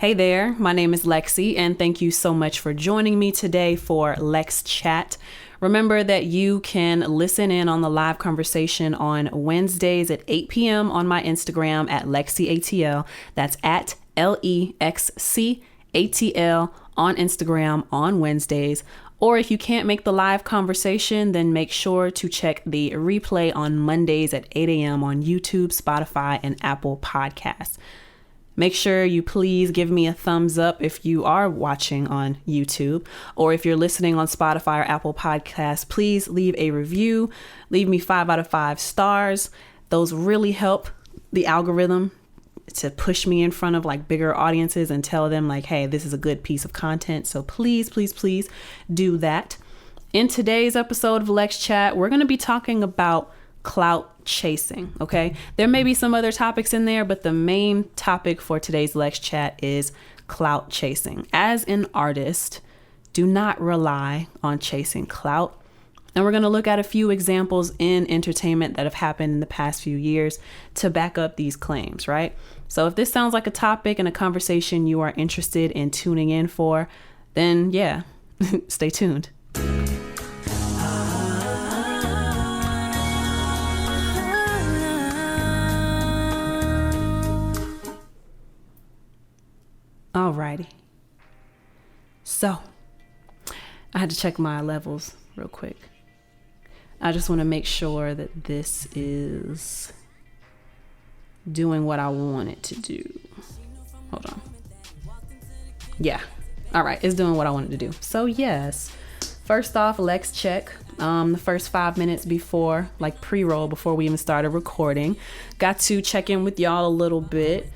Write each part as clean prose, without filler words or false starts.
Hey there, my name is LexC, and thank you so much for joining me today for LexChat. Remember that you can listen in on the live conversation on Wednesdays at 8 p.m. on my Instagram at LexCATL. That's at LEXCATL on Instagram on Wednesdays. Or if you can't make the live conversation, then make sure to check the replay on Mondays at 8 a.m. on YouTube, Spotify, and Apple Podcasts. Make sure you please give me a thumbs up if you are watching on YouTube, or if you're listening on Spotify or Apple Podcasts, please leave a review. Leave me 5 out of 5 stars. Those really help the algorithm to push me in front of like bigger audiences and tell them like, hey, this is a good piece of content. So please, please, please do that. In today's episode of LexChat, we're going to be talking about clout chasing. Okay. There may be some other topics in there, but the main topic for today's LexChat is clout chasing. As an artist, do not rely on chasing clout. And we're going to look at a few examples in entertainment that have happened in the past few years to back up these claims, right? So if this sounds like a topic and a conversation you are interested in tuning in for, then yeah, stay tuned. Alrighty. So I had to check my levels real quick. I just want to make sure that this is doing what I want it to do. Hold on. Yeah. All right. It's doing what I want it to do. So yes, first off, let's check. The first 5 minutes before, like pre-roll, before we even started recording, got to check in with y'all a little bit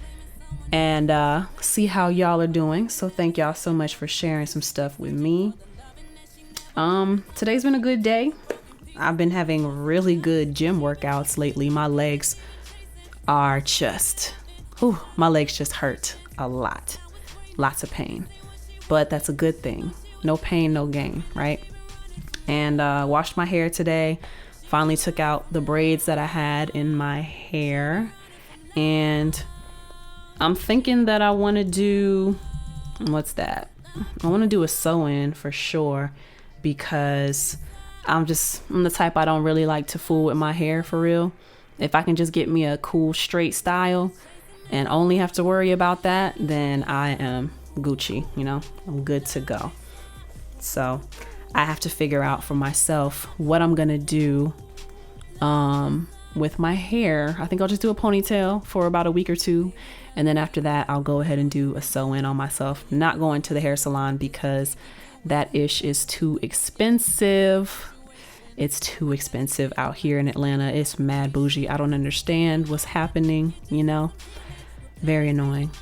and see how y'all are doing. So thank y'all so much for sharing some stuff with me. Today's been a good day. I've been having really good gym workouts lately. My legs are just, my legs just hurt a lot. Lots of pain, but that's a good thing. No pain, no gain, right? And washed my hair today. Finally took out the braids that I had in my hair, and I'm thinking that I want to do, what's that? I want to do a sew-in for sure, because I'm the type, I don't really like to fool with my hair for real. If I can just get me a cool straight style and only have to worry about that, then I am Gucci, I'm good to go. So I have to figure out for myself what I'm going to do with my hair. I think I'll just do a ponytail for about a week or two. And then after that, I'll go ahead and do a sew-in on myself. Not going to the hair salon because that ish is too expensive. It's too expensive out here in Atlanta. It's mad bougie. I don't understand what's happening, Very annoying.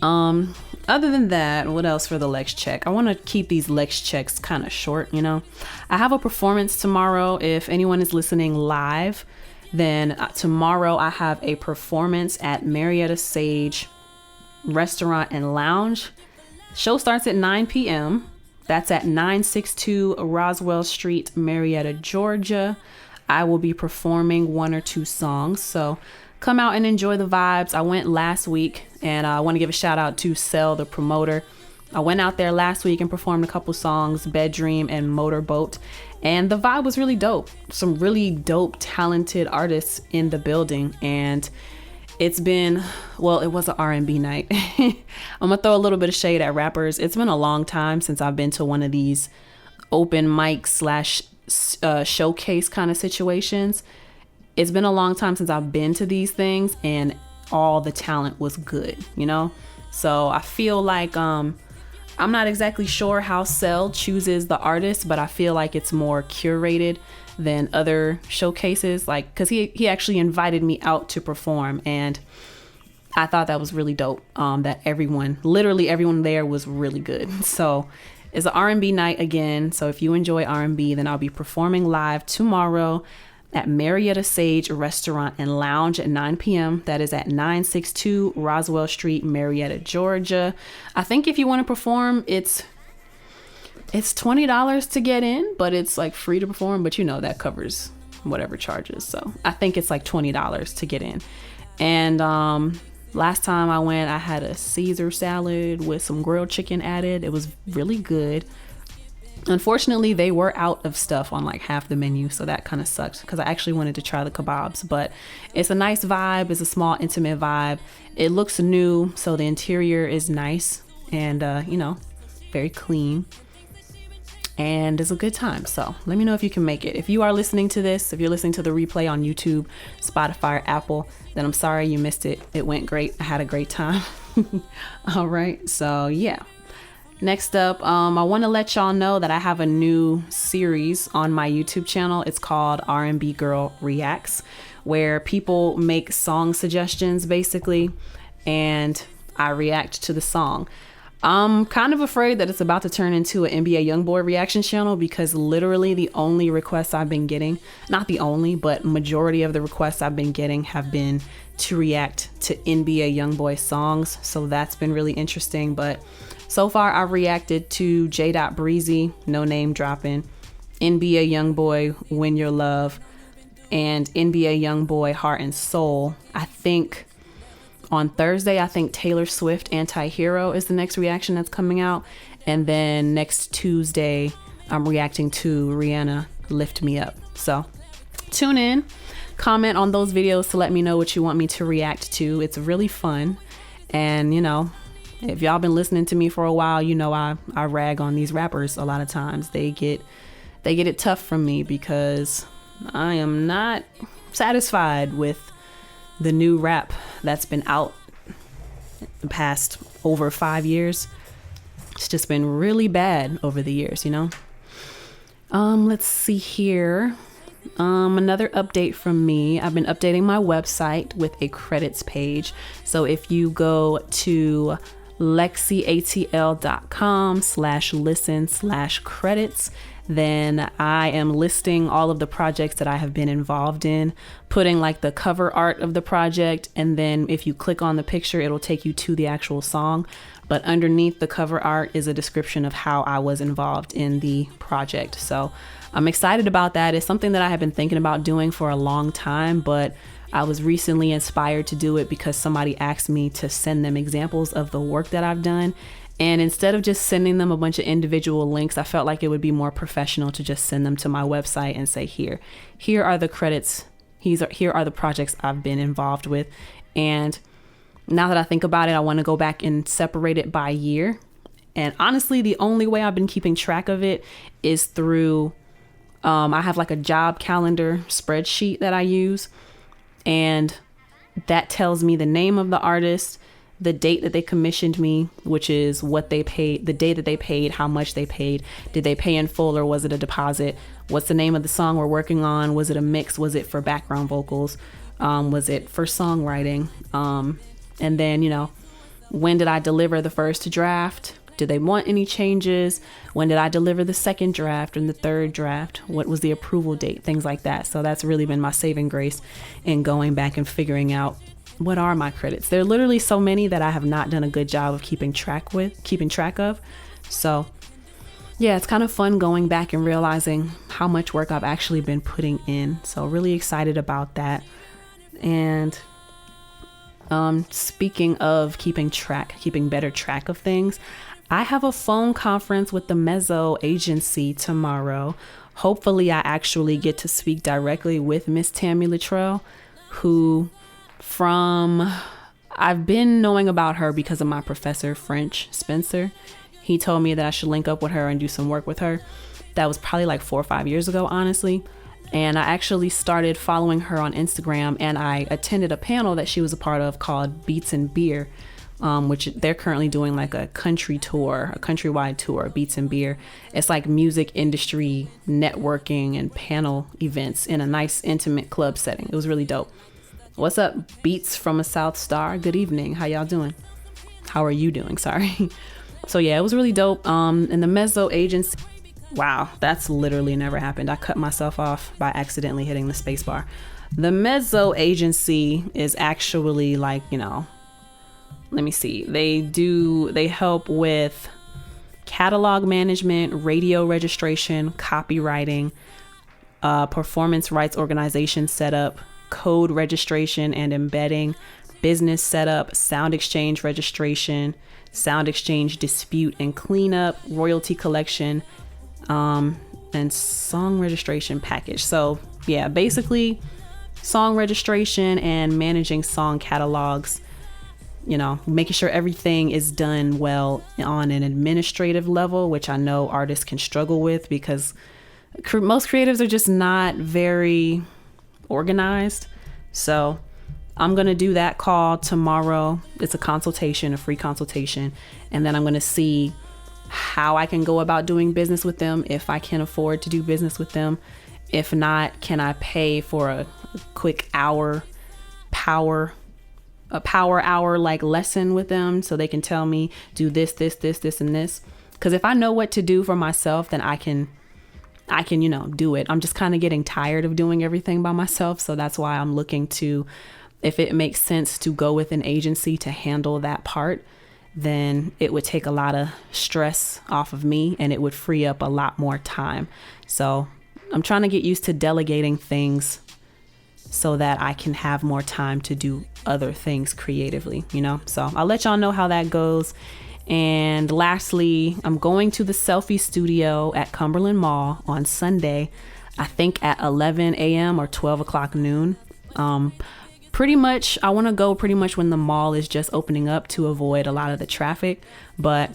Other than that, what else for the Lex check? I want to keep these Lex checks kind of short, I have a performance tomorrow. If anyone is listening live, then tomorrow I have a performance at Marietta Sage Restaurant and Lounge. Show starts at 9 p.m. That's at 962 Roswell Street, Marietta, Georgia. I will be performing 1 or 2 songs, so come out and enjoy the vibes. I went last week, and I want to give a shout out to Zelle, the promoter. I went out there last week and performed a couple songs, Bedroom and Motorboat, and the vibe was really dope. Some really dope, talented artists in the building, and it was an R&B night. I'm gonna throw a little bit of shade at rappers. It's been a long time since I've been to one of these open mic / showcase kind of situations. It's been a long time since I've been to these things, and all the talent was good, So I feel like I'm not exactly sure how Zelle chooses the artists, but I feel like it's more curated than other showcases, like, because he actually invited me out to perform, and I thought that was really dope. That literally everyone there was really good. So it's an R&B night again. So if you enjoy R&B, then I'll be performing live tomorrow at Marietta Sage Restaurant and Lounge at 9 p.m. That is at 962 Roswell Street, Marietta, Georgia. I think if you want to perform, it's $20 to get in, but it's like free to perform, but that covers whatever charges. So I think it's like $20 to get in. And Last time I went, I had a Caesar salad with some grilled chicken added. It was really good. Unfortunately, they were out of stuff on like half the menu, so that kind of sucked because I actually wanted to try the kebabs. But it's a nice vibe. It's a small, intimate vibe. It looks new, so the interior is nice and, very clean. And it's a good time. So let me know if you can make it. If you are listening to this, if you're listening to the replay on YouTube, Spotify, or Apple, then I'm sorry you missed it. It went great. I had a great time. All right. So yeah. Next up, I want to let y'all know that I have a new series on my YouTube channel. It's called R&B Girl Reacts, where people make song suggestions basically, and I react to the song. I'm kind of afraid that it's about to turn into an NBA YoungBoy reaction channel because literally the only requests I've been getting, not the only, but majority of the requests I've been getting have been to react to NBA YoungBoy songs. So that's been really interesting. But so far I've reacted to J. Breezy, no name dropping, NBA YoungBoy, Win Your Love, and NBA YoungBoy, Heart and Soul. I think on Thursday, I think Taylor Swift, Anti-Hero is the next reaction that's coming out. And then next Tuesday, I'm reacting to Rihanna, Lift Me Up. So tune in, comment on those videos to let me know what you want me to react to. It's really fun. And, if y'all been listening to me for a while, I rag on these rappers a lot of times. They get it tough from me because I am not satisfied with the new rap that's been out the past over 5 years. It's just been really bad over the years, Let's see here. Another update from me. I've been updating my website with a credits page. So if you go to LexCATL.com/listen/credits, then I am listing all of the projects that I have been involved in, putting like the cover art of the project. And then if you click on the picture, it'll take you to the actual song. But underneath the cover art is a description of how I was involved in the project. So I'm excited about that. It's something that I have been thinking about doing for a long time, but I was recently inspired to do it because somebody asked me to send them examples of the work that I've done. And instead of just sending them a bunch of individual links, I felt like it would be more professional to just send them to my website and say, here are the credits. Here are the projects I've been involved with. And now that I think about it, I want to go back and separate it by year. And honestly, the only way I've been keeping track of it is through, I have like a job calendar spreadsheet that I use. And that tells me the name of the artist, the date that they commissioned me, which is what they paid, the day that they paid, how much they paid, did they pay in full or was it a deposit? What's the name of the song we're working on? Was it a mix? Was it for background vocals? Was it for songwriting? And then, when did I deliver the first draft? Did they want any changes? When did I deliver the second draft and the third draft? What was the approval date? Things like that. So that's really been my saving grace in going back and figuring out what are my credits. There are literally so many that I have not done a good job of keeping track of. So yeah, it's kind of fun going back and realizing how much work I've actually been putting in. So really excited about that. And speaking of keeping better track of things, I have a phone conference with the Mezzo agency tomorrow. Hopefully I actually get to speak directly with Miss Tammy Luttrell, who I've been knowing about her because of my professor, French Spencer. He told me that I should link up with her and do some work with her. That was probably like 4 or 5 years ago, honestly. And I actually started following her on Instagram, and I attended a panel that she was a part of called Beats and Beer, which they're currently doing like a countrywide tour, Beats and Beer. It's like music industry networking and panel events in a nice intimate club setting. It was really dope. What's up, Beats from a South Star? Good evening. How y'all doing? How are you doing? Sorry. So yeah, it was really dope. And the Mezzo agency, wow, that's literally never happened. I cut myself off by accidentally hitting the space bar. The Mezzo agency is actually like, let me see. They help with catalog management, radio registration, copywriting, performance rights organization setup, code registration and embedding, business setup, sound exchange registration, sound exchange dispute and cleanup, royalty collection, and song registration package. So yeah, basically song registration and managing song catalogs, you know, making sure everything is done well on an administrative level, which I know artists can struggle with because most creatives are just not very organized. So I'm going to do that call tomorrow. It's a consultation, a free consultation. And then I'm going to see how I can go about doing business with them, if I can afford to do business with them. If not, can I pay for a quick power hour like lesson with them so they can tell me do this, and this. Because if I know what to do for myself, then I can, you know, do it. I'm just kind of getting tired of doing everything by myself. So that's why I'm looking to, if it makes sense to go with an agency to handle that part, then it would take a lot of stress off of me and it would free up a lot more time. So I'm trying to get used to delegating things so that I can have more time to do other things creatively, you know? So I'll let y'all know how that goes. And lastly, I'm going to the selfie studio at Cumberland Mall on Sunday, I think at 11 a.m. or 12 o'clock noon. Pretty much, I want to go pretty much when the mall is just opening up to avoid a lot of the traffic, but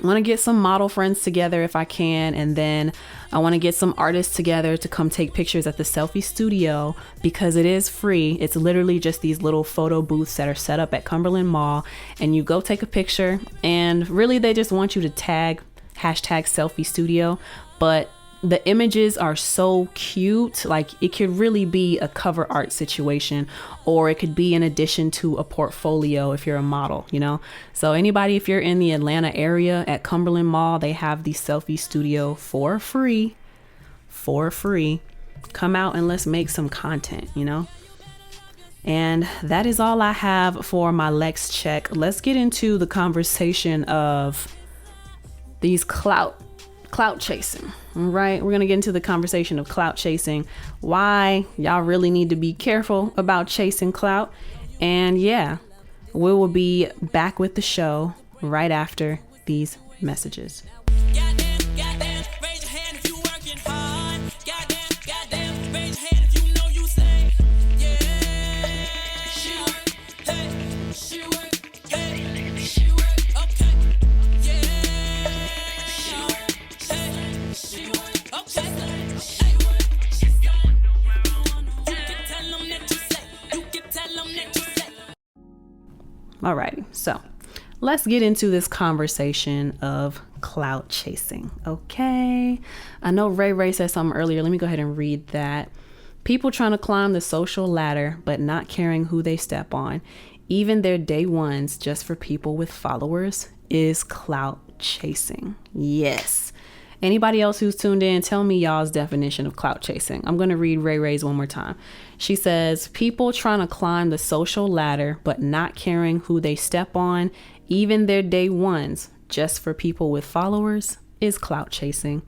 I want to get some model friends together if I can. And then I want to get some artists together to come take pictures at the selfie studio because it is free. It's literally just these little photo booths that are set up at Cumberland Mall, and you go take a picture and really they just want you to tag #selfie studio. But the images are so cute. Like it could really be a cover art situation, or it could be in addition to a portfolio if you're a model, you know? So anybody, if you're in the Atlanta area at Cumberland Mall, they have the selfie studio for free. Come out and let's make some content, you know? And that is all I have for my Lex check. Let's get into the conversation of these clout chasing. All right, we're gonna get into the conversation of clout chasing, why y'all really need to be careful about chasing clout. And yeah, we will be back with the show right after these messages. Alrighty, so let's get into this conversation of clout chasing. Okay, I know Ray said something earlier. Let me go ahead and read that. People trying to climb the social ladder, but not caring who they step on, even their day ones, just for people with followers, is clout chasing. Yes. Anybody else who's tuned in, tell me y'all's definition of clout chasing. I'm going to read Ray's one more time. She says, people trying to climb the social ladder, but not caring who they step on, even their day ones, just for people with followers, is clout chasing.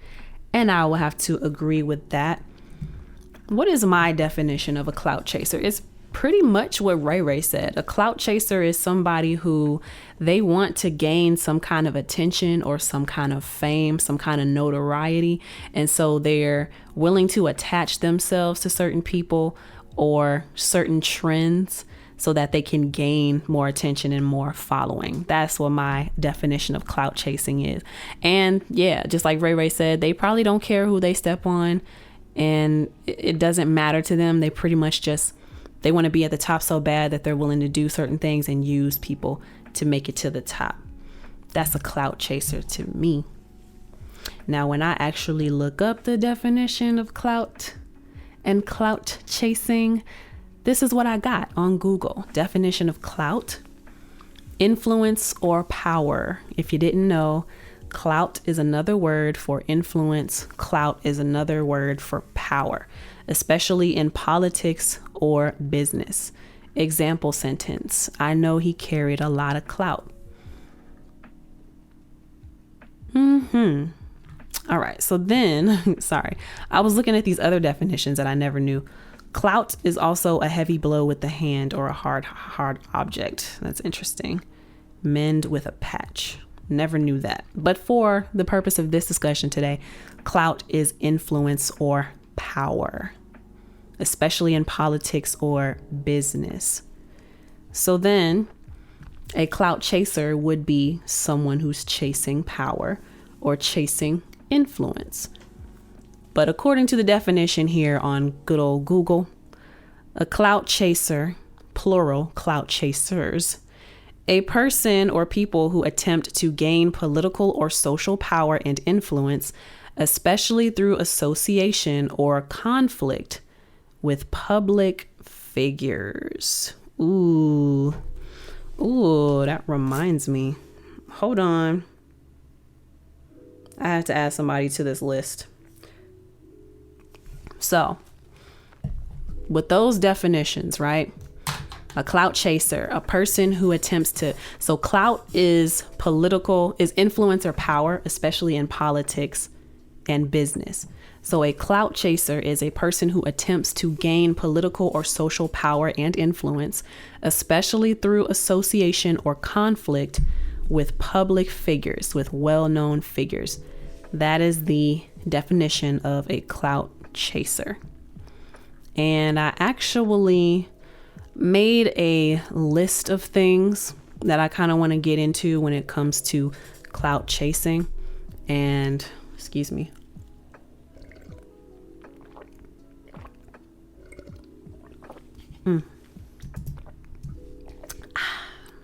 And I will have to agree with that. What is my definition of a clout chaser? It's pretty much what Ray said. A clout chaser is somebody who they want to gain some kind of attention or some kind of fame, some kind of notoriety. And so they're willing to attach themselves to certain people or certain trends so that they can gain more attention and more following. That's what my definition of clout chasing is. And yeah, just like Ray said, they probably don't care who they step on and it doesn't matter to them. They pretty much just they want to be at the top so bad that they're willing to do certain things and use people to make it to the top. That's a clout chaser to me. Now, when I actually look up the definition of clout and clout chasing, this is what I got on Google. Definition of clout: influence or power. If you didn't know, clout is another word for influence. Clout is another word for power, especially in politics or business. Example sentence: I know he carried a lot of clout. All right, so then, sorry, I was looking at these other definitions that I never knew. Clout is also a heavy blow with the hand or a hard object. That's interesting. Mend with a patch. Never knew that. But for the purpose of this discussion today, clout is influence or power, especially in politics or business. So then a clout chaser would be someone who's chasing power or chasing influence. But according to the definition here on good old Google, a clout chaser, plural clout chasers, a person or people who attempt to gain political or social power and influence, especially through association or conflict with public figures. Ooh, that reminds me. Hold on. I have to add somebody to this list. So, with those definitions, right? A clout chaser, a person who attempts to, so clout is political, is influence or power, especially in politics and business. So a clout chaser is a person who attempts to gain political or social power and influence, especially through association or conflict with public figures, with well-known figures. That is the definition of a clout chaser. And I actually made a list of things that I kind of want to get into when it comes to clout chasing. And excuse me.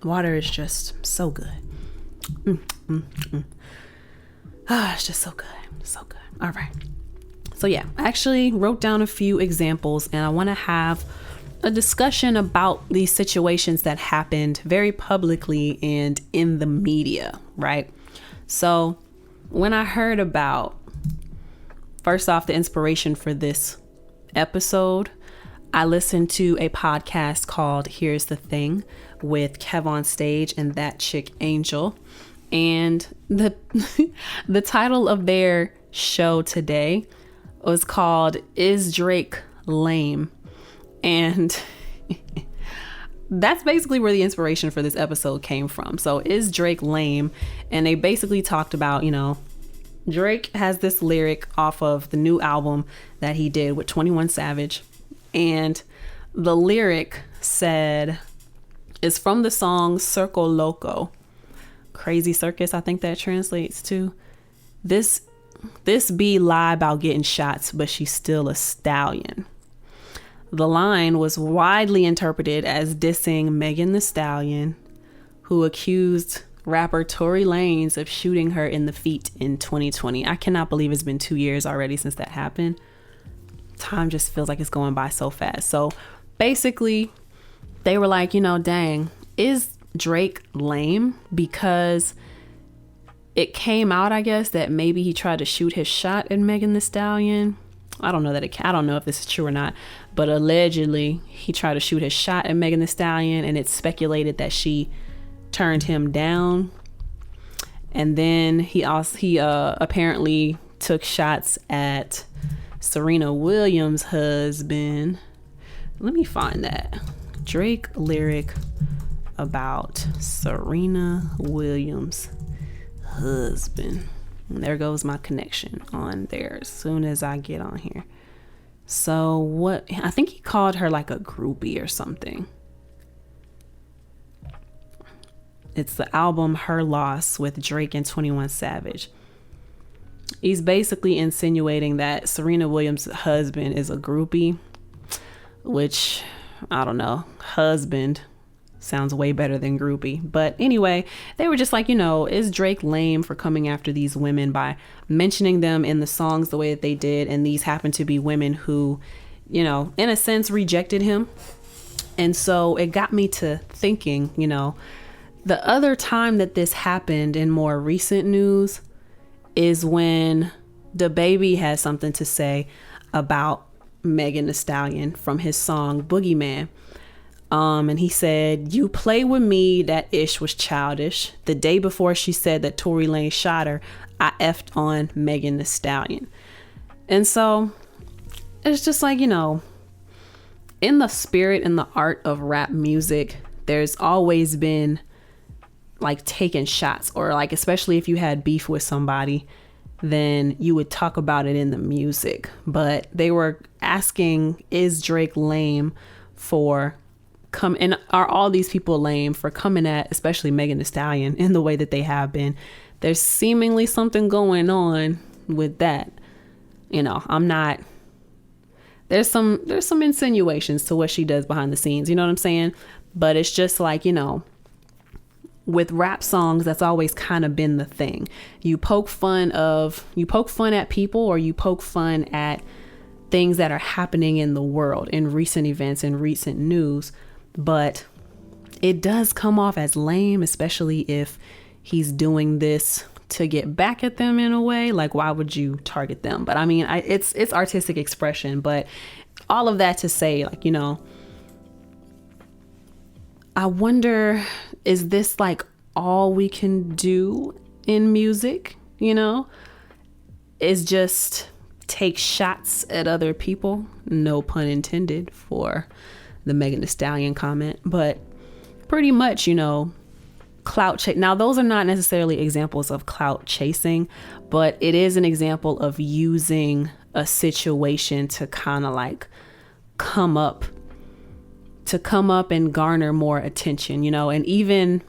Water is just so good. It's just so good. So good. All right. So yeah, I actually wrote down a few examples and I want to have a discussion about these situations that happened very publicly and in the media, right? So when I heard about, first off, the inspiration for this episode, I listened to a podcast called Here's the Thing with Kev on Stage and That Chick Angel. And the the title of their show today was called Is Drake Lame? And that's basically where the inspiration for this episode came from. So is Drake lame? And they basically talked about, Drake has this lyric off of the new album that he did with 21 Savage. And the lyric said, is from the song Circo Loco. Crazy Circus, I think that translates to. This be lie about getting shots, but she's still a stallion. The line was widely interpreted as dissing Megan Thee Stallion, who accused rapper Tory Lanez of shooting her in the feet in 2020. I cannot believe it's been 2 years already since that happened. Time just feels like it's going by so fast. So basically, they were like, dang, is Drake lame? Because it came out, I guess, that maybe he tried to shoot his shot at Megan Thee Stallion. I don't know if this is true or not, but allegedly he tried to shoot his shot at Megan Thee Stallion, and it's speculated that she turned him down. And then he apparently took shots at Serena Williams' husband. Let me find that. Drake lyric about Serena Williams' husband. And there goes my connection on there as soon as I get on here. So I think he called her like a groupie or something. It's the album Her Loss with Drake and 21 Savage. He's basically insinuating that Serena Williams' husband is a groupie, which I don't know. Husband sounds way better than groupie. But anyway, they were just like, is Drake lame for coming after these women by mentioning them in the songs the way that they did? And these happen to be women who, in a sense, rejected him. And so it got me to thinking, the other time that this happened in more recent news is when DaBaby had something to say about Megan Thee Stallion from his song Boogeyman. And he said, "You play with me, that ish was childish. The day before she said that Tory Lanez shot her, I effed on Megan Thee Stallion." And so it's just like, in the spirit and the art of rap music, there's always been like taking shots, or like, especially if you had beef with somebody, then you would talk about it in the music. But they were asking, is Drake lame for and are all these people lame for coming at especially Megan Thee Stallion in the way that they have been? There's seemingly something going on with that. You know, there's some insinuations to what she does behind the scenes, you know what I'm saying? But it's just like, you know, with rap songs, that's always kind of been the thing. You poke fun at people, or you poke fun at things that are happening in the world, in recent events, in recent news. But it does come off as lame, especially if he's doing this to get back at them in a way. Like, why would you target them? But I mean, it's artistic expression. But all of that to say, like, you know, I wonder, is this like all we can do in music, you know, is just take shots at other people? No pun intended for the Megan Thee Stallion comment, but pretty much, you know, clout chase. Now, those are not necessarily examples of clout chasing, but it is an example of using a situation to kind of like come up and garner more attention, you know. And even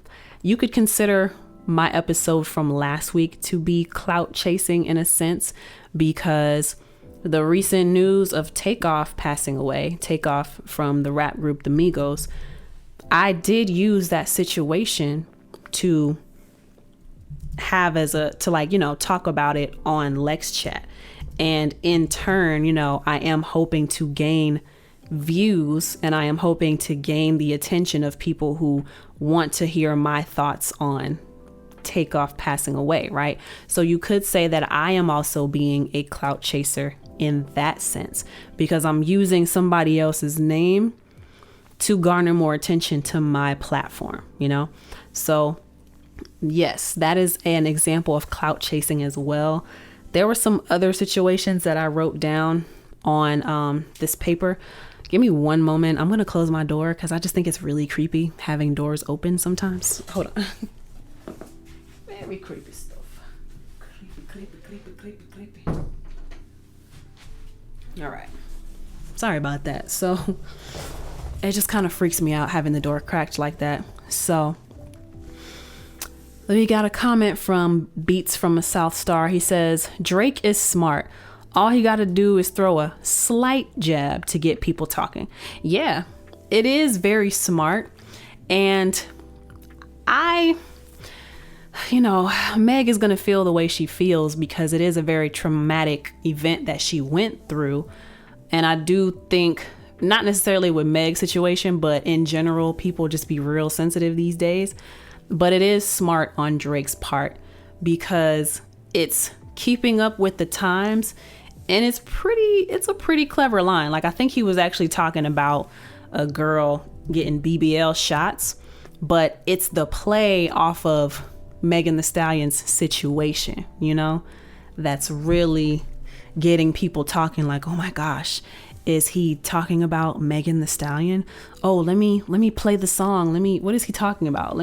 you could consider my episode from last week to be clout chasing in a sense, because the recent news of Takeoff passing away, Takeoff from the rap group The Migos, I did use that situation to like, you know, talk about it on LexChat. And in turn, you know, I am hoping to gain views, and I am hoping to gain the attention of people who want to hear my thoughts on Takeoff passing away, right? So you could say that I am also being a clout chaser in that sense, because I'm using somebody else's name to garner more attention to my platform, you know? So yes, that is an example of clout chasing as well. There were some other situations that I wrote down on this paper. Give me one moment. I'm going to close my door because I just think it's really creepy having doors open sometimes. Hold on. Very creepy stuff. Creepy. All right. Sorry about that. So it just kind of freaks me out having the door cracked like that. So we got a comment from Beats from a South Star. He says, Drake is smart. All he got to do is throw a slight jab to get people talking. Yeah, it is very smart. And Meg is going to feel the way she feels because it is a very traumatic event that she went through. And I do think, not necessarily with Meg's situation, but in general, people just be real sensitive these days. But it is smart on Drake's part because it's keeping up with the times. And it's a pretty clever line. Like, I think he was actually talking about a girl getting BBL shots, but it's the play off of Megan Thee Stallion's situation, you know, that's really getting people talking like, oh my gosh, is he talking about Megan Thee Stallion? Oh, let me play the song. What is he talking about?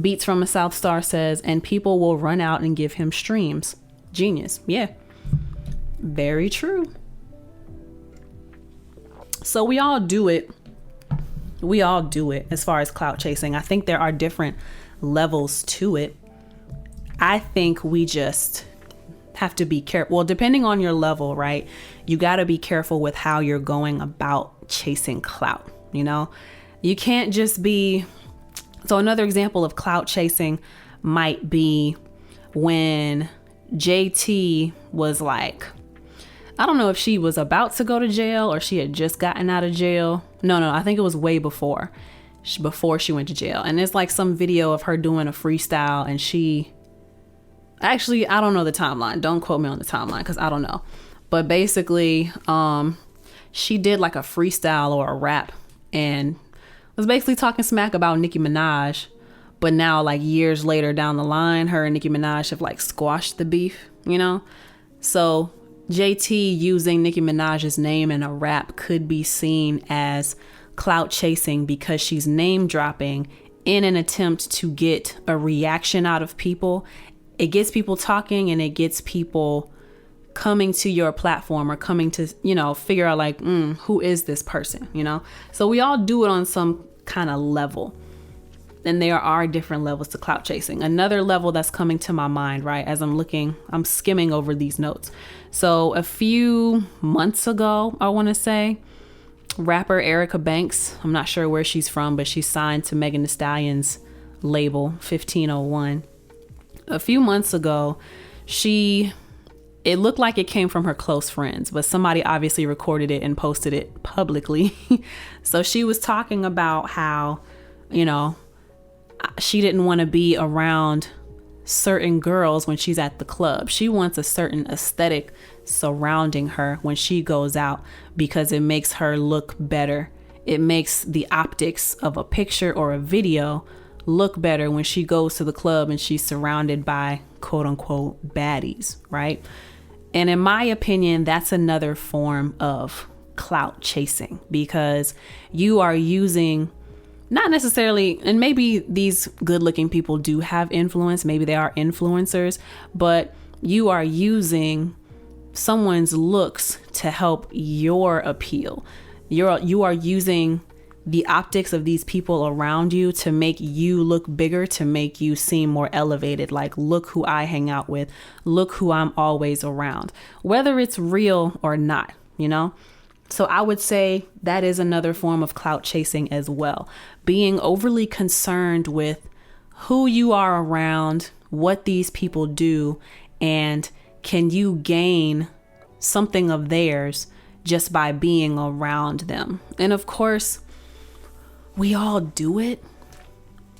Beats from a South Star says, and people will run out and give him streams. Genius. Yeah. Very true. So we all do it as far as clout chasing. I think there are different levels to it. I think we just have to be careful. Well, depending on your level, right? You got to be careful with how you're going about chasing clout. You know, you can't just be. So another example of clout chasing might be when JT was like, I don't know if she was about to go to jail or she had just gotten out of jail. No, I think it was way before she went to jail. And there's like some video of her doing a freestyle, and I don't know the timeline. Don't quote me on the timeline because I don't know. But basically, she did like a freestyle or a rap and was basically talking smack about Nicki Minaj. But now, like years later down the line, her and Nicki Minaj have like squashed the beef, you know? So JT using Nicki Minaj's name in a rap could be seen as clout chasing because she's name dropping in an attempt to get a reaction out of people. It gets people talking and it gets people coming to your platform or coming to, figure out like, who is this person, So we all do it on some kind of level. And there are different levels to clout chasing. Another level that's coming to my mind, right, as I'm skimming over these notes. So a few months ago, I want to say, rapper Erica Banks, I'm not sure where she's from, but she's signed to Megan Thee Stallion's label 1501. A few months ago, it looked like it came from her close friends, but somebody obviously recorded it and posted it publicly. So she was talking about how, she didn't want to be around certain girls when she's at the club. She wants a certain aesthetic surrounding her when she goes out because it makes her look better. It makes the optics of a picture or a video look better when she goes to the club and she's surrounded by quote unquote baddies, right? And in my opinion, that's another form of clout chasing because you are using not necessarily, and maybe these good looking people do have influence, maybe they are influencers, but you are using someone's looks to help your appeal. You are using the optics of these people around you to make you look bigger, to make you seem more elevated. Like, look who I hang out with, look who I'm always around, whether it's real or not, So I would say that is another form of clout chasing as well. Being overly concerned with who you are around, what these people do, and can you gain something of theirs just by being around them. And of course, we all do it.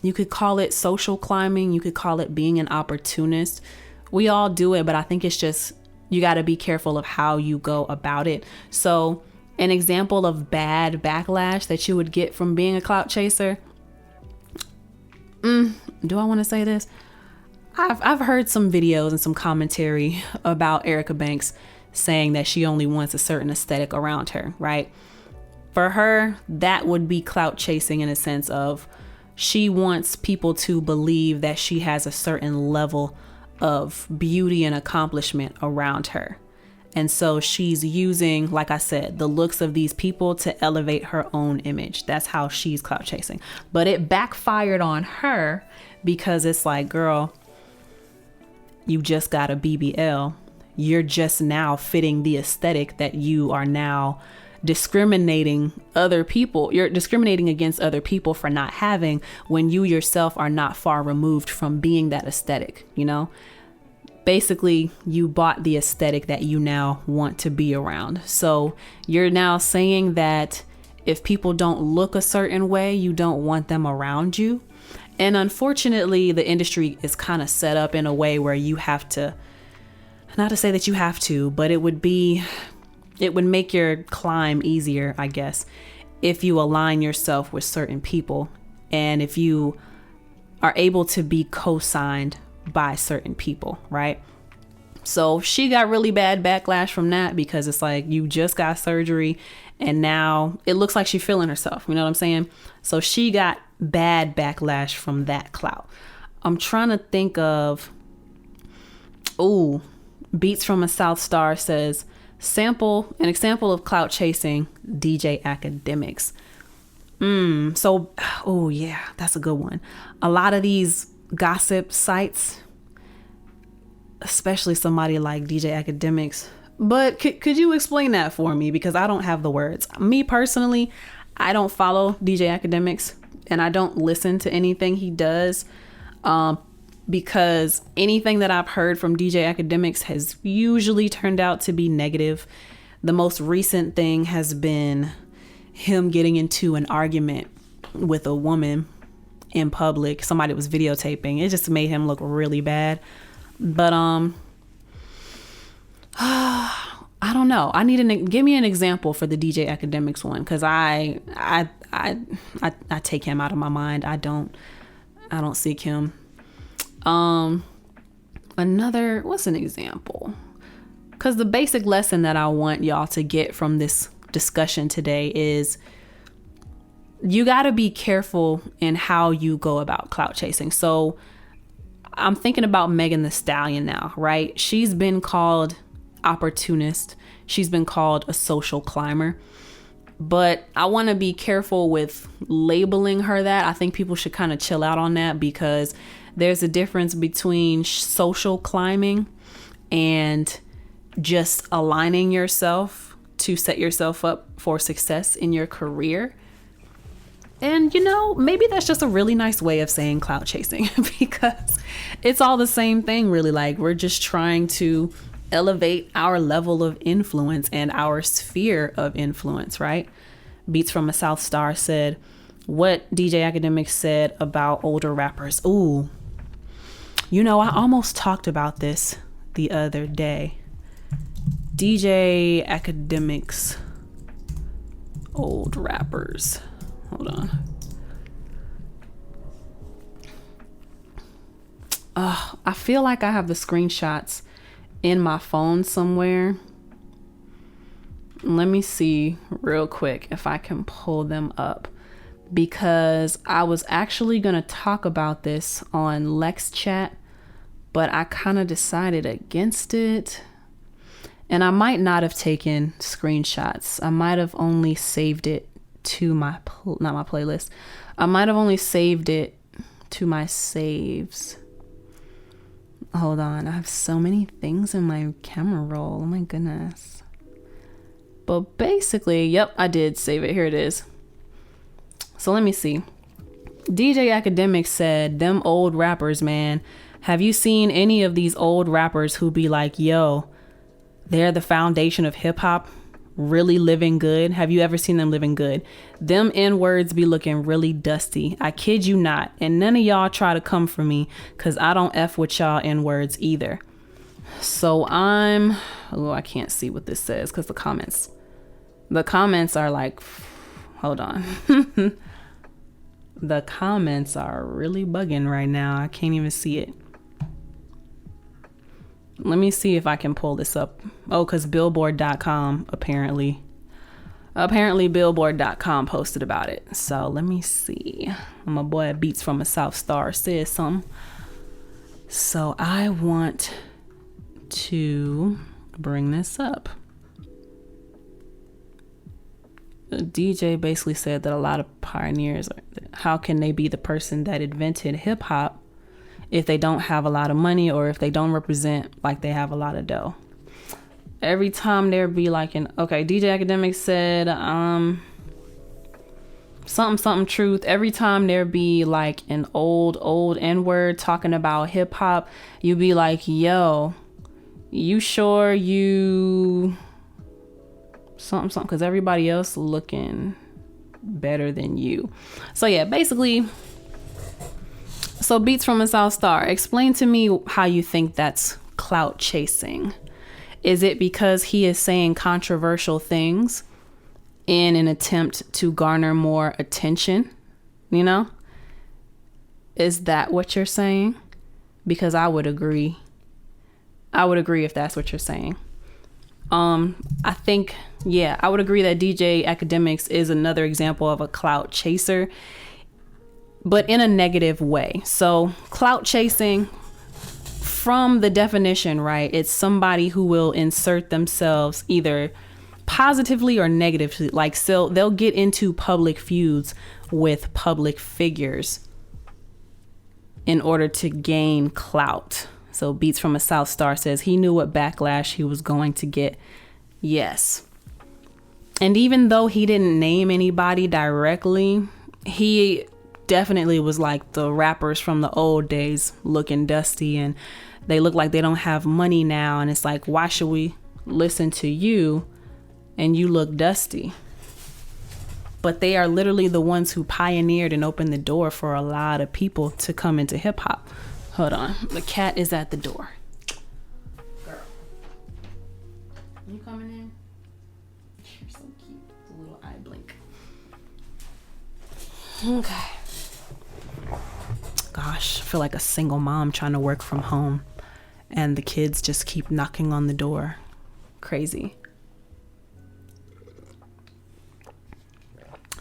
You could call it social climbing. You could call it being an opportunist. We all do it, but I think it's just, you got to be careful of how you go about it. So an example of bad backlash that you would get from being a clout chaser. Do I want to say this? I've heard some videos and some commentary about Erica Banks saying that she only wants a certain aesthetic around her, right? For her, that would be clout chasing in a sense of she wants people to believe that she has a certain level of beauty and accomplishment around her. And so she's using, like I said, the looks of these people to elevate her own image. That's how she's clout chasing. But it backfired on her because it's like, girl, you just got a BBL. You're just now fitting the aesthetic that you are now discriminating other people. You're discriminating against other people for not having when you yourself are not far removed from being that aesthetic, Basically, you bought the aesthetic that you now want to be around. So you're now saying that if people don't look a certain way, you don't want them around you. And unfortunately, the industry is kind of set up in a way where you have to, not to say that you have to, but it would make your climb easier, I guess, if you align yourself with certain people and if you are able to be co-signed by certain people, right? So she got really bad backlash from that because it's like, you just got surgery and now it looks like she's feeling herself. You know what I'm saying? So she got bad backlash from that clout. I'm trying to think of, Beats from a South Star says, an example of clout chasing, DJ Academics. Yeah, that's a good one. A lot of these gossip sites, especially somebody like DJ Academics. But could you explain that for me? Because I don't have the words. Me personally, I don't follow DJ Academics and I don't listen to anything he does. Because anything that I've heard from DJ Academics has usually turned out to be negative. The most recent thing has been him getting into an argument with a woman in public. Somebody was videotaping. It just made him look really bad. But I don't know. I need give me an example for the DJ Academics one, because I take him out of my mind. I don't seek him. What's an example? because the basic lesson that I want y'all to get from this discussion today is you got to be careful in how you go about clout chasing. So I'm thinking about Megan Thee Stallion now, right? She's been called opportunist. She's been called a social climber. But I want to be careful with labeling her that. I think people should kind of chill out on that, because there's a difference between social climbing and just aligning yourself to set yourself up for success in your career. And, you know, maybe that's just a really nice way of saying clout chasing, because it's all the same thing, really. Like, we're just trying to elevate our level of influence and our sphere of influence, right? Beats from a South Star said, what DJ Academics said about older rappers. Ooh, you know, I almost talked about this the other day. DJ Academics, old rappers. Hold on. I feel like I have the screenshots in my phone somewhere. Let me see real quick if I can pull them up, because I was actually going to talk about this on LexChat, but I kind of decided against it. And I might not have taken screenshots. I might have only saved it to my, not my playlist. I might have only saved it to my saves. Hold on, I have so many things in my camera roll. Oh my goodness. But basically, yep, I did save it. Here it is. So let me see. DJ Academics said, them old rappers, man. Have you seen any of these old rappers who be like, yo, they're the foundation of hip hop, really living good? Have you ever seen them living good? Them N-words be looking really dusty. I kid you not. And none of y'all try to come for me, because I don't F with y'all N-words either. So I can't see what this says because the comments are like, hold on. The comments are really bugging right now. I can't even see it. Let me see if I can pull this up. Oh, because Billboard.com apparently Billboard.com posted about it. So let me see. My boy Beats from a South Star says something. So I want to bring this up. The DJ basically said that a lot of pioneers, how can they be the person that invented hip hop if they don't have a lot of money, or if they don't represent like they have a lot of dough? Every time there be like DJ Academics said something truth. Every time there be like an old N-word talking about hip hop, you be like, yo, you sure you something, because everybody else looking better than you. So yeah, basically. So Beats from a South Star, explain to me how you think that's clout chasing. Is it because he is saying controversial things in an attempt to garner more attention? You know? Is that what you're saying? Because I would agree. I would agree if that's what you're saying. I think, yeah, I would agree that DJ Academics is another example of a clout chaser, but in a negative way. So clout chasing, from the definition, right, it's somebody who will insert themselves either positively or negatively. Like, so they'll get into public feuds with public figures in order to gain clout. So Beats from a South Star says he knew what backlash he was going to get. Yes. And even though he didn't name anybody directly, he definitely was like, the rappers from the old days looking dusty and they look like they don't have money now. And it's like, why should we listen to you and you look dusty? But they are literally the ones who pioneered and opened the door for a lot of people to come into hip hop. Hold on. The cat is at the door. Girl. You coming in? You're so cute. The little eye blink. Okay. Gosh, I feel like a single mom trying to work from home and the kids just keep knocking on the door. Crazy.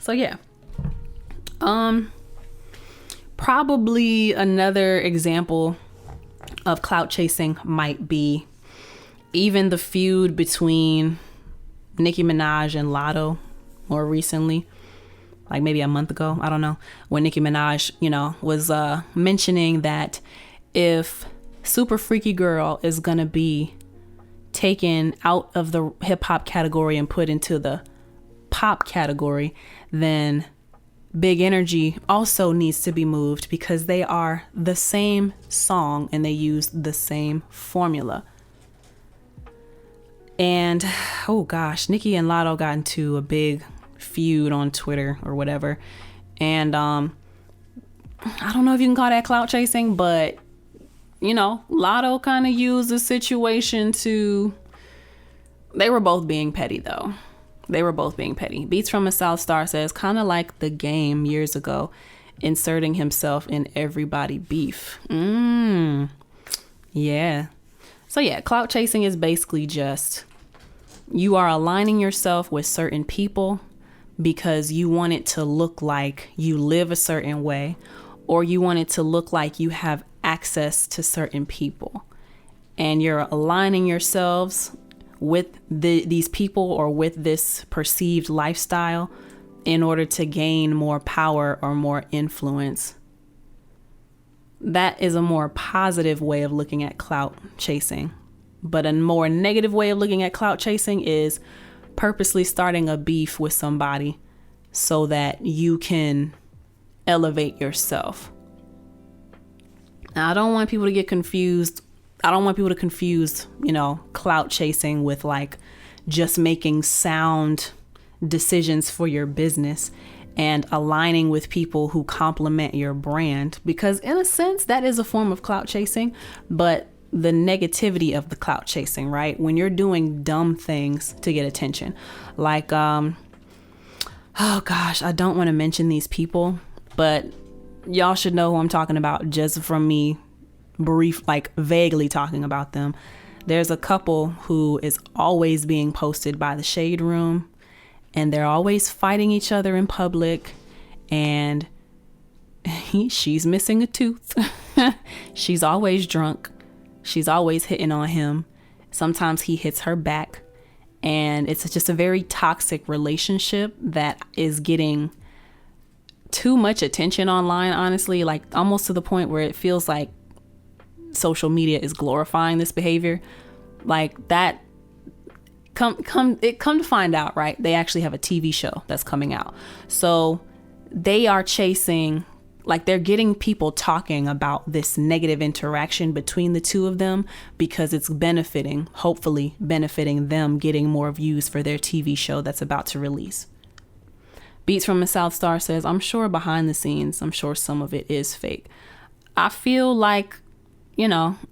So yeah. Probably another example of clout chasing might be even the feud between Nicki Minaj and Lotto more recently, like maybe a month ago. I don't know, when Nicki Minaj, was mentioning that if Super Freaky Girl is going to be taken out of the hip hop category and put into the pop category, then Big Energy also needs to be moved because they are the same song and they use the same formula. And oh gosh, Nicki and Lotto got into a big feud on Twitter or whatever. And I don't know if you can call that clout chasing, but Lotto kind of used the situation to, they were both being petty though. They were both being petty. Beats from a South Star says, kind of like The Game years ago, inserting himself in everybody beef. Yeah. So yeah, clout chasing is basically just you are aligning yourself with certain people because you want it to look like you live a certain way, or you want it to look like you have access to certain people, and you're aligning yourselves with these people or with this perceived lifestyle in order to gain more power or more influence. That is a more positive way of looking at clout chasing. But a more negative way of looking at clout chasing is purposely starting a beef with somebody so that you can elevate yourself. Now, I don't want people to get confused. I don't want people to confuse, clout chasing with like just making sound decisions for your business and aligning with people who complement your brand, because in a sense that is a form of clout chasing, but the negativity of the clout chasing, right? When you're doing dumb things to get attention, like, oh gosh, I don't want to mention these people, but y'all should know who I'm talking about just from me vaguely talking about them. There's a couple who is always being posted by the Shade Room, and they're always fighting each other in public, and she's missing a tooth. She's always drunk. She's always hitting on him. Sometimes he hits her back, and it's just a very toxic relationship that is getting too much attention online, honestly, like almost to the point where it feels like social media is glorifying this behavior. Like that, come to find out, right? They actually have a TV show that's coming out. So they are chasing, like they're getting people talking about this negative interaction between the two of them because it's hopefully benefiting them getting more views for their TV show that's about to release. Beats from a South Star says, I'm sure behind the scenes, I'm sure some of it is fake. I feel like,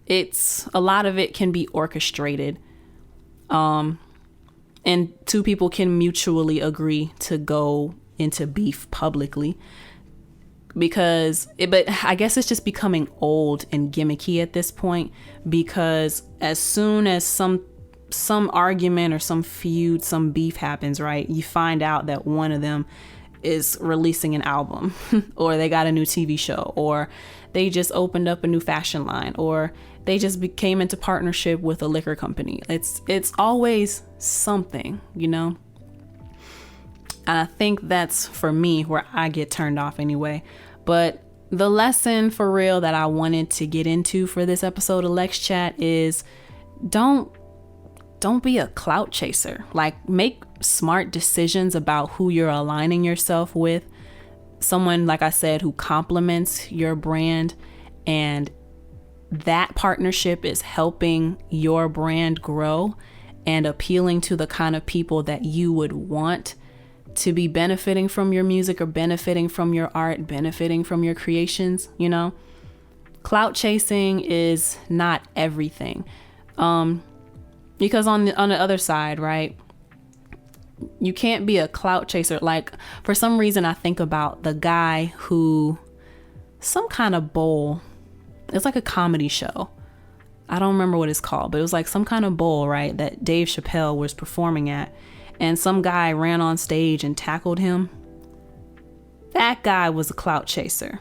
it's a lot of it can be orchestrated. And two people can mutually agree to go into beef publicly but I guess it's just becoming old and gimmicky at this point, because as soon as some argument or some feud, some beef happens, right, you find out that one of them is releasing an album or they got a new TV show, or they just opened up a new fashion line, or they just came into partnership with a liquor company. It's always something, And I think that's, for me, where I get turned off anyway. But the lesson for real that I wanted to get into for this episode of LexChat is don't be a clout chaser. Like, make smart decisions about who you're aligning yourself with. Someone, like I said, who complements your brand, and that partnership is helping your brand grow and appealing to the kind of people that you would want to be benefiting from your music or benefiting from your art, benefiting from your creations. Clout chasing is not everything. Because on the other side, right, you can't be a clout chaser. Like, for some reason, I think about the guy who, some kind of bowl, it's like a comedy show. I don't remember what it's called, but it was like some kind of bowl, right, that Dave Chappelle was performing at. And some guy ran on stage and tackled him. That guy was a clout chaser.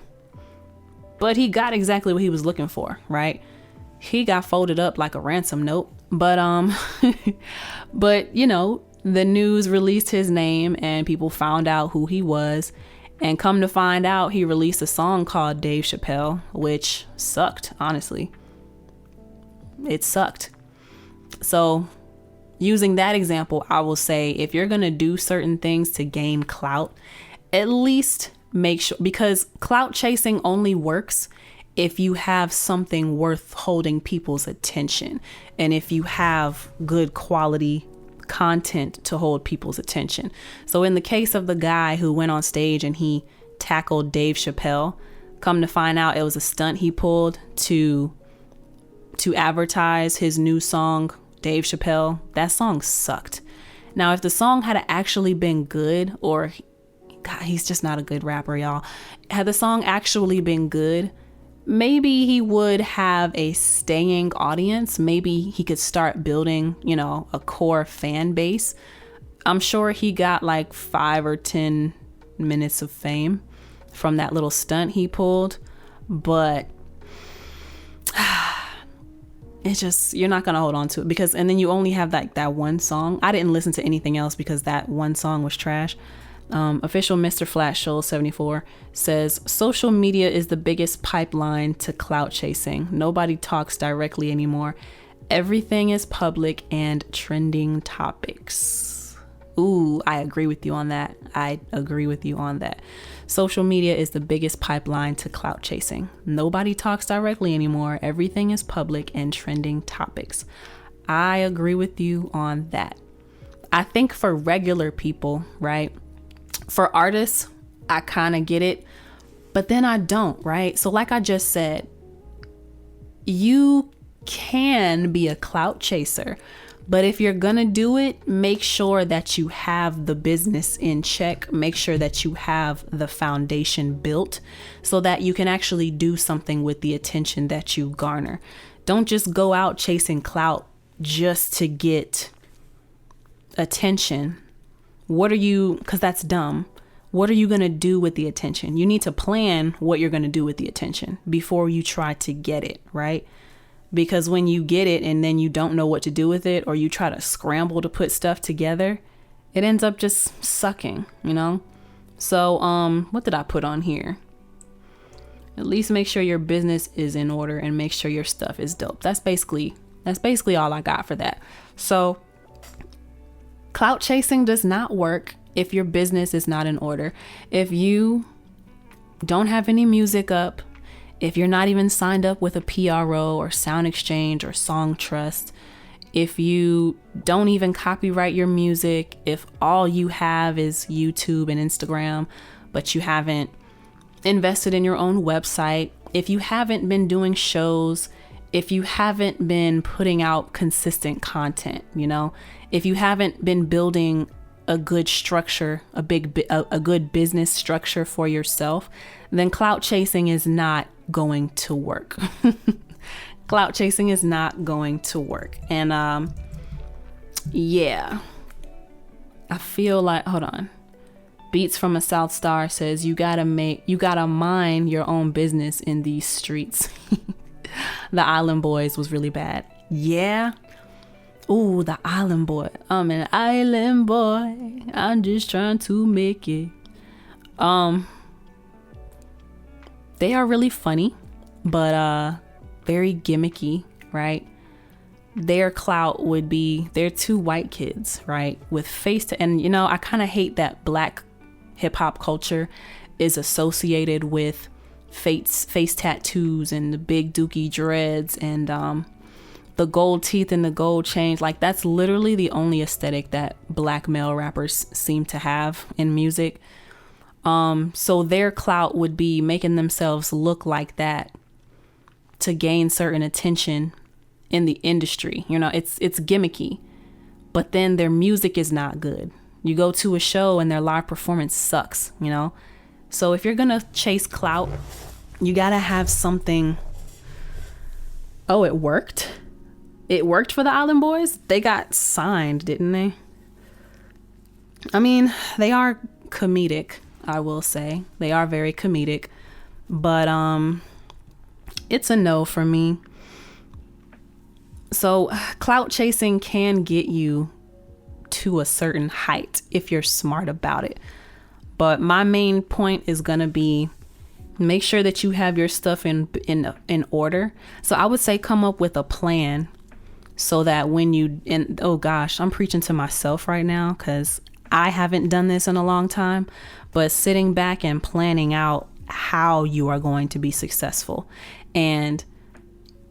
But he got exactly what he was looking for, right? He got folded up like a ransom note. But but you know, the news released his name and people found out who he was. And come to find out, he released a song called Dave Chappelle, which sucked, honestly. It sucked. So using that example, I will say if you're going to do certain things to gain clout, at least make sure, because clout chasing only works if you have something worth holding people's attention and if you have good quality content to hold people's attention. So in the case of the guy who went on stage and he tackled Dave Chappelle, come to find out it was a stunt he pulled to advertise his new song, Dave Chappelle. That song sucked. Now, if the song had actually been good, or God, he's just not a good rapper, y'all. Had the song actually been good, maybe he would have a staying audience. Maybe he could start building, you know, a core fan base. I'm sure he got like 5 or 10 minutes of fame from that little stunt he pulled, but it's just, you're not going to hold on to it because, and then you only have like that one song. I didn't listen to anything else because that one song was trash. Official Mr. Flat Show 74 says social media is the biggest pipeline to clout chasing. Nobody talks directly anymore. Everything is public and trending topics. Ooh, I agree with you on that. I agree with you on that. Social media is the biggest pipeline to clout chasing. Nobody talks directly anymore. Everything is public and trending topics. I agree with you on that. I think for regular people, right? For artists, I kind of get it, but then I don't, right? So like I just said, you can be a clout chaser, but if you're gonna do it, make sure that you have the business in check. Make sure that you have the foundation built so that you can actually do something with the attention that you garner. Don't just go out chasing clout just to get attention. Because that's dumb. What are you going to do with the attention? You need to plan what you're going to do with the attention before you try to get it, right? Because when you get it and then you don't know what to do with it, or you try to scramble to put stuff together, it ends up just sucking, you know? So, what did I put on here? At least make sure your business is in order and make sure your stuff is dope. That's basically all I got for that. So, clout chasing does not work if your business is not in order. If you don't have any music up, if you're not even signed up with a PRO or Sound Exchange or Song Trust, if you don't even copyright your music, if all you have is YouTube and Instagram, but you haven't invested in your own website, if you haven't been doing shows, if you haven't been putting out consistent content, you know, if you haven't been building a good structure, a good business structure for yourself, then clout chasing is not going to work. Clout chasing is not going to work. And yeah, I feel like, hold on. Beats from a South Star says you gotta mind your own business in these streets. The Island Boys was really bad. Yeah. Ooh, the Island Boy. I'm an island boy. I'm just trying to make it. They are really funny, but very gimmicky, right? Their clout would be, they're two white kids, right? With and you know, I kind of hate that Black hip hop culture is associated with face tattoos and the big dookie dreads and the gold teeth and the gold chains. Like, that's literally the only aesthetic that Black male rappers seem to have in music. So their clout would be making themselves look like that to gain certain attention in the industry. You know, it's gimmicky, but then their music is not good. You go to a show and their live performance sucks, you know? So if you're gonna chase clout, you gotta have something Oh, it worked? It worked for the Island Boys? They got signed, didn't they? I mean, they are comedic, I will say. They are very comedic. But it's a no for me. So clout chasing can get you to a certain height if you're smart about it. But my main point is going to be make sure that you have your stuff in order. So I would say come up with a plan so that when you, and oh gosh, I'm preaching to myself right now because I haven't done this in a long time, but sitting back and planning out how you are going to be successful. And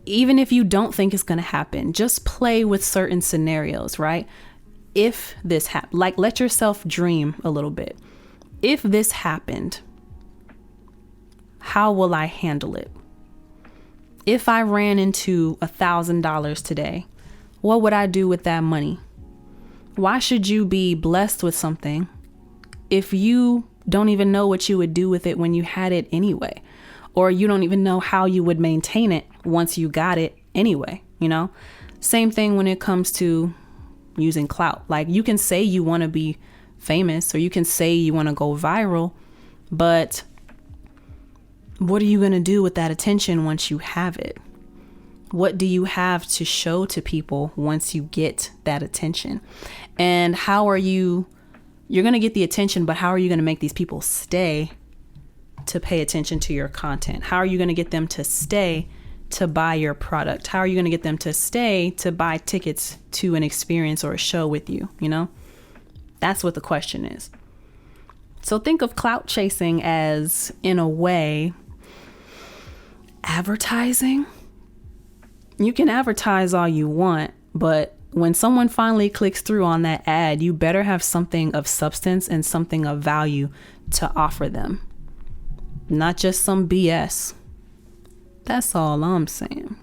even if you don't think it's going to happen, just play with certain scenarios, right? If this happened, like let yourself dream a little bit. If this happened, how will I handle it? If I ran into $1,000 today, what would I do with that money? Why should you be blessed with something if you don't even know what you would do with it when you had it anyway? Or you don't even know how you would maintain it once you got it anyway, you know? Same thing when it comes to using clout. Like you can say you want to be famous or you can say you want to go viral, but what are you going to do with that attention once you have it? What do you have to show to people once you get that attention? And how are you're going to get the attention, but how are you going to make these people stay to pay attention to your content? How are you going to get them to stay to buy your product? How are you going to get them to stay to buy tickets to an experience or a show with you? You know, that's what the question is. So think of clout chasing as, in a way, advertising. You can advertise all you want, but when someone finally clicks through on that ad, you better have something of substance and something of value to offer them. Not just some BS. That's all I'm saying.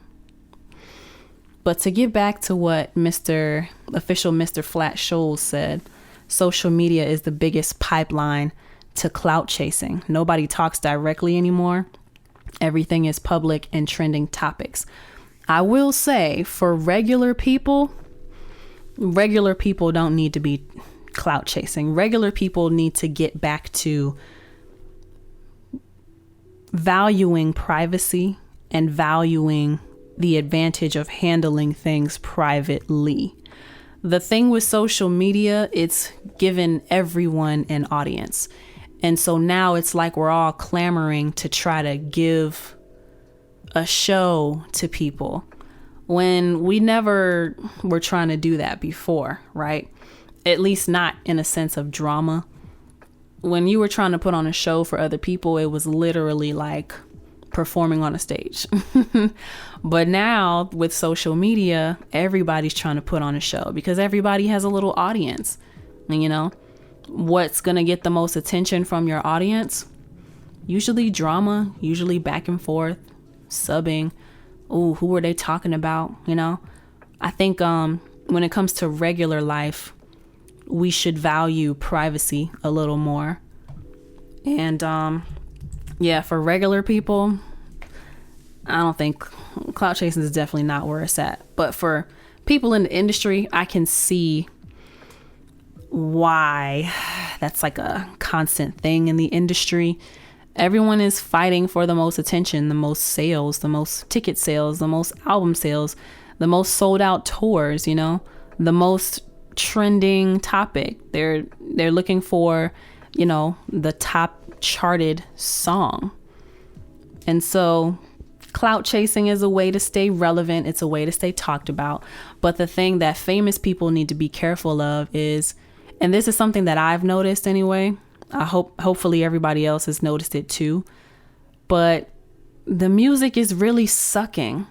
But to get back to what official Mr. Flat Shoals said, social media is the biggest pipeline to clout chasing. Nobody talks directly anymore. Everything is public and trending topics. I will say for regular people don't need to be clout chasing. Regular people need to get back to valuing privacy and valuing the advantage of handling things privately. The thing with social media, it's given everyone an audience. And so now it's like we're all clamoring to try to give a show to people when we never were trying to do that before, right? At least not in a sense of drama. When you were trying to put on a show for other people, it was literally like performing on a stage. But now with social media, everybody's trying to put on a show because everybody has a little audience. And you know, what's going to get the most attention from your audience? Usually drama, usually back and forth, subbing. Oh, who are they talking about? You know, I think when it comes to regular life, we should value privacy a little more. And yeah, for regular people, I don't think clout chasing is definitely not where it's at. But for people in the industry, I can see why that's like a constant thing in the industry. Everyone is fighting for the most attention, the most sales, the most ticket sales, the most album sales, the most sold out tours, you know, the most trending topic. They're looking for, you know, the top charted song. And so clout chasing is a way to stay relevant. It's a way to stay talked about. But the thing that famous people need to be careful of is, and this is something that I've noticed anyway, hopefully everybody else has noticed it too, but the music is really sucking.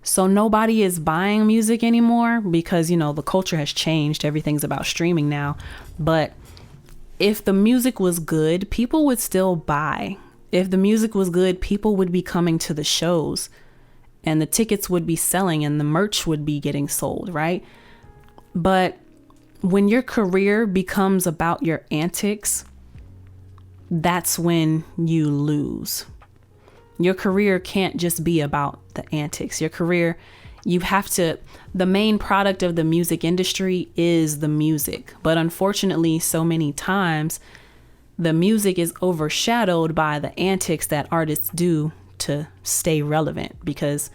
So nobody is buying music anymore because, you know, the culture has changed. Everything's about streaming now. But if the music was good, people would still buy. If the music was good, people would be coming to the shows and the tickets would be selling and the merch would be getting sold, right? But when your career becomes about your antics, that's when you lose. Your career can't just be about the antics. Your career, you have to, the main product of the music industry is the music. But unfortunately, so many times the music is overshadowed by the antics that artists do to stay relevant, because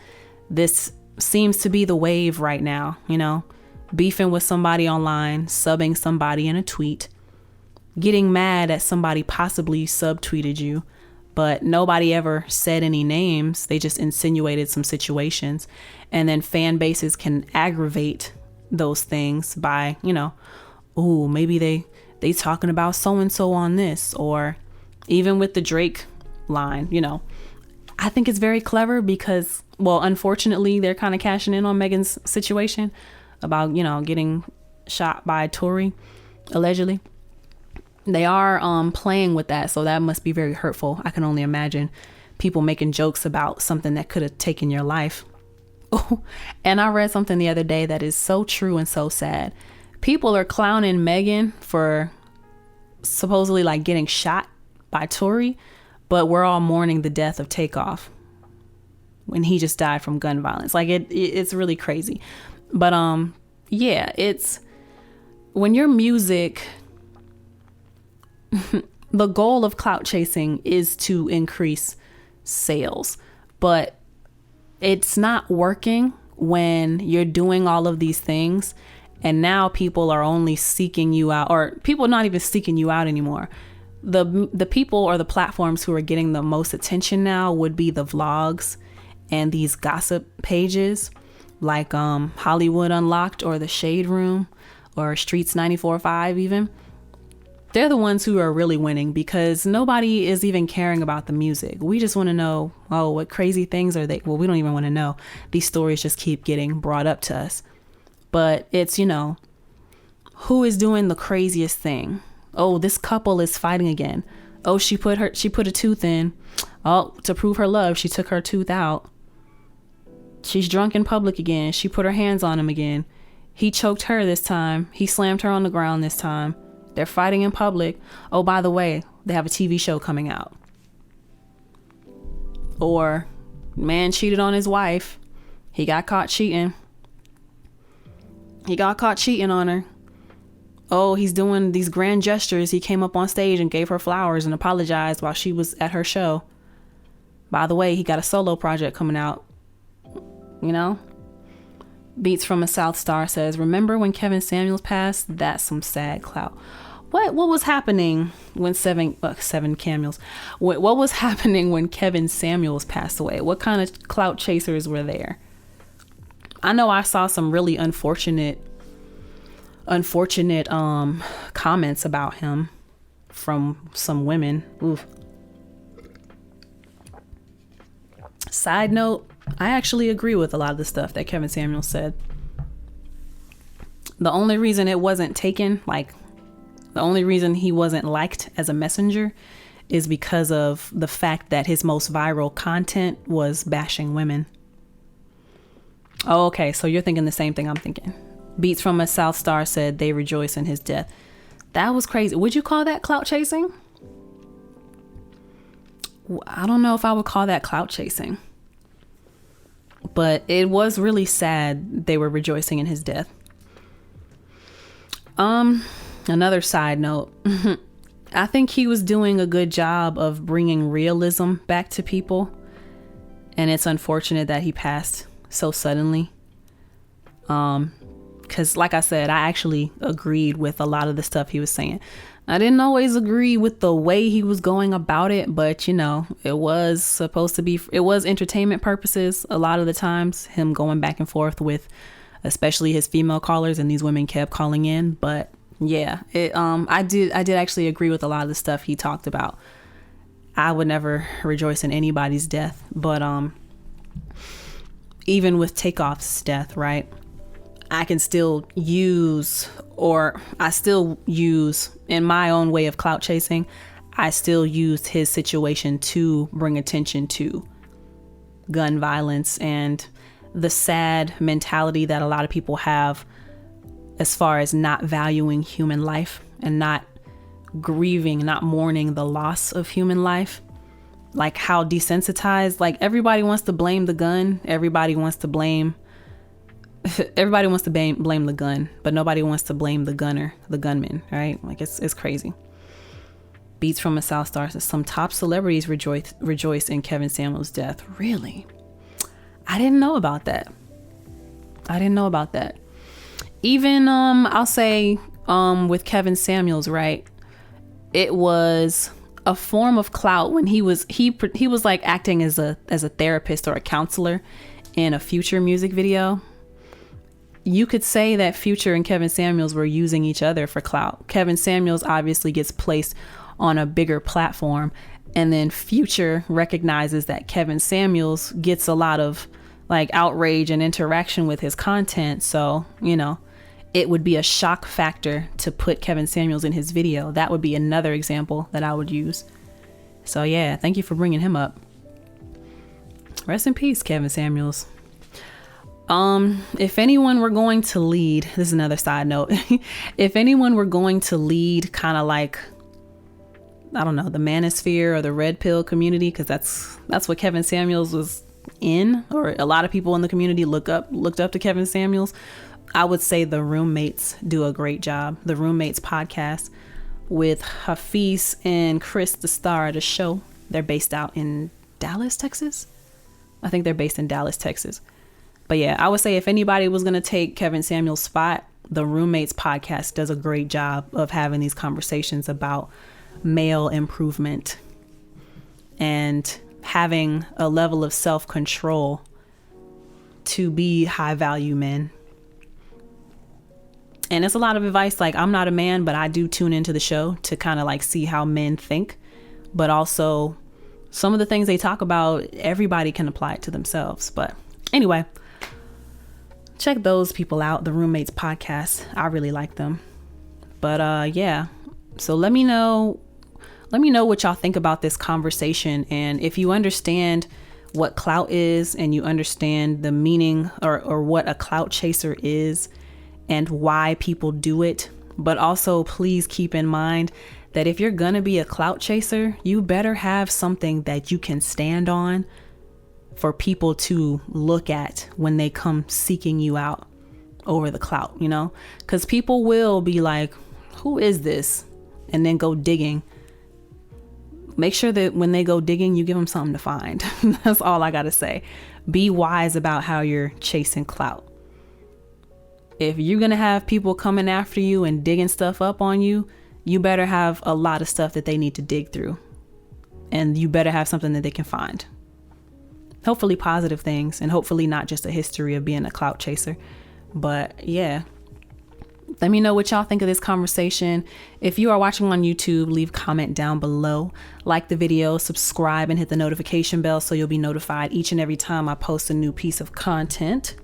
this seems to be the wave right now, you know, beefing with somebody online, subbing somebody in a tweet, getting mad at somebody possibly subtweeted you, but nobody ever said any names. They just insinuated some situations. And then fan bases can aggravate those things by, you know, oh, maybe they talking about so-and-so on this. Or even with the Drake line, you know, I think it's very clever because, well, unfortunately, they're kind of cashing in on Megan's situation about, you know, getting shot by Tory, allegedly. They are playing with that, so that must be very hurtful. I can only imagine people making jokes about something that could have taken your life. Oh, and I read something the other day that is so true and so sad. People are clowning Megan for supposedly like getting shot by Tory, but we're all mourning the death of Takeoff when he just died from gun violence. Like it's really crazy. But yeah, it's when your music, the goal of clout chasing is to increase sales, but it's not working when you're doing all of these things and now people are only seeking you out, or people are not even seeking you out anymore. The people or the platforms who are getting the most attention now would be the vlogs and these gossip pages like Hollywood Unlocked or The Shade Room or Streets 94.5 even. They're the ones who are really winning because nobody is even caring about the music. We just want to know, oh, what crazy things are they? Well, we don't even want to know. These stories just keep getting brought up to us. But it's, you know, who is doing the craziest thing? Oh, this couple is fighting again. Oh, she put a tooth in. Oh, to prove her love, she took her tooth out. She's drunk in public again. She put her hands on him again. He choked her this time. He slammed her on the ground this time. They're fighting in public. Oh, by the way, they have a TV show coming out. Or man cheated on his wife. He got caught cheating. He got caught cheating on her. Oh, he's doing these grand gestures. He came up on stage and gave her flowers and apologized while she was at her show. By the way, he got a solo project coming out. You know? Beats from a South Star says, remember when Kevin Samuels passed? That's some sad clout. What was happening when What was happening when Kevin Samuels passed away? What kind of clout chasers were there? I know I saw some really unfortunate comments about him from some women. Oof. Side note, I actually agree with a lot of the stuff that Kevin Samuels said. The only reason it wasn't taken, the only reason he wasn't liked as a messenger is because of the fact that his most viral content was bashing women. Oh, okay. So you're thinking the same thing I'm thinking. Beats from a South Star said they rejoice in his death. That was crazy. Would you call that clout chasing? I don't know if I would call that clout chasing. But it was really sad they were rejoicing in his death. Another side note. I think he was doing a good job of bringing realism back to people. And it's unfortunate that he passed so suddenly. Because like I said, I actually agreed with a lot of the stuff he was saying. I didn't always agree with the way he was going about it, but you know, it was entertainment purposes. A lot of the times him going back and forth with especially his female callers, and these women kept calling in. But yeah, I did actually agree with a lot of the stuff he talked about. I would never rejoice in anybody's death, but even with Takeoff's death, right? I still use in my own way of clout chasing. I still used his situation to bring attention to gun violence and the sad mentality that a lot of people have as far as not valuing human life and not grieving, not mourning the loss of human life. like how desensitized, like everybody wants to blame the gun. Everybody wants to blame the gun, but nobody wants to blame the gunman, right? Like it's crazy. Beats from a South Star says some top celebrities rejoice in Kevin Samuels' death. Really? I didn't know about that. Even I'll say with Kevin Samuels, right? It was a form of clout when he was like acting as a therapist or a counselor in a Future music video. You could say that Future and Kevin Samuels were using each other for clout. Kevin Samuels obviously gets placed on a bigger platform, and then Future recognizes that Kevin Samuels gets a lot of like outrage and interaction with his content. So, it would be a shock factor to put Kevin Samuels in his video. That would be another example that I would use. So yeah, thank you for bringing him up. Rest in peace, Kevin Samuels. If anyone were going to lead, this is another side note. If anyone were going to lead kind of like, I don't know, the manosphere or the red pill community, because that's what Kevin Samuels was in, or a lot of people in the community looked up to Kevin Samuels. I would say the Roommates do a great job. The Roommates podcast with Hafiz and Chris, the star of the show. They're based out in Dallas, Texas. I think they're based in Dallas, Texas. But yeah, I would say if anybody was going to take Kevin Samuels' spot, the Roommates podcast does a great job of having these conversations about male improvement and having a level of self-control to be high value men. And it's a lot of advice. Like, I'm not a man, but I do tune into the show to kind of like see how men think. But also some of the things they talk about, everybody can apply it to themselves. But anyway, check those people out. The Roommates podcast. I really like them. But yeah. So let me know what y'all think about this conversation. And if you understand what clout is and you understand the meaning or what a clout chaser is and why people do it. But also please keep in mind that if you're going to be a clout chaser, you better have something that you can stand on for people to look at when they come seeking you out over the clout, because people will be like, who is this? And then go digging. Make sure that when they go digging, you give them something to find. That's all I got to say. Be wise about how you're chasing clout. If you're going to have people coming after you and digging stuff up on you, you better have a lot of stuff that they need to dig through. And you better have something that they can find. Hopefully positive things, and hopefully not just a history of being a clout chaser. But yeah. Let me know what y'all think of this conversation. If you are watching on YouTube, leave a comment down below. Like the video, subscribe, and hit the notification bell so you'll be notified each and every time I post a new piece of content.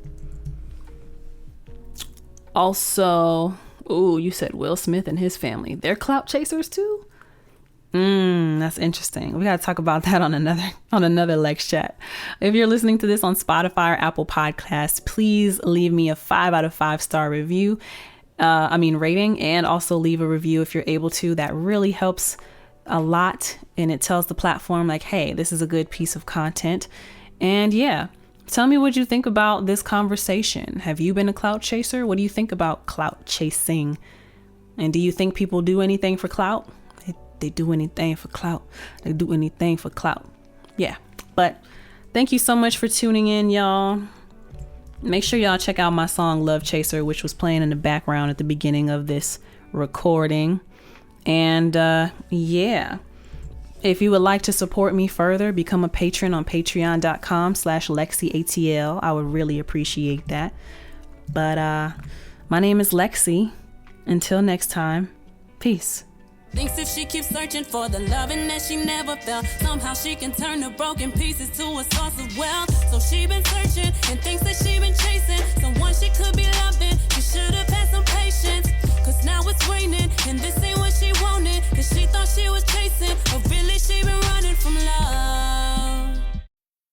Also, you said Will Smith and his family. They're clout chasers too? That's interesting. We got to talk about that on another LexChat. If you're listening to this on Spotify or Apple Podcasts, please leave me a 5 out of 5 star review. Rating, and also leave a review if you're able to. That really helps a lot, and it tells the platform like, hey, this is a good piece of content. And yeah, tell me what you think about this conversation. Have you been a clout chaser? What do you think about clout chasing? And do you think people do anything for clout? They do anything for clout. They do anything for clout. Yeah, but thank you so much for tuning in, y'all. Make sure y'all check out my song Love Chaser, which was playing in the background at the beginning of this recording. And yeah, if you would like to support me further, become a patron on patreon.com/LexCATL. I would really appreciate that. But my name is LexC. Until next time, peace. Thinks if she keeps searching for the loving that she never felt, somehow she can turn the broken pieces to a source of wealth. So she been searching and thinks that she been chasing someone she could be loving. She should have had some patience, cause now it's raining and this ain't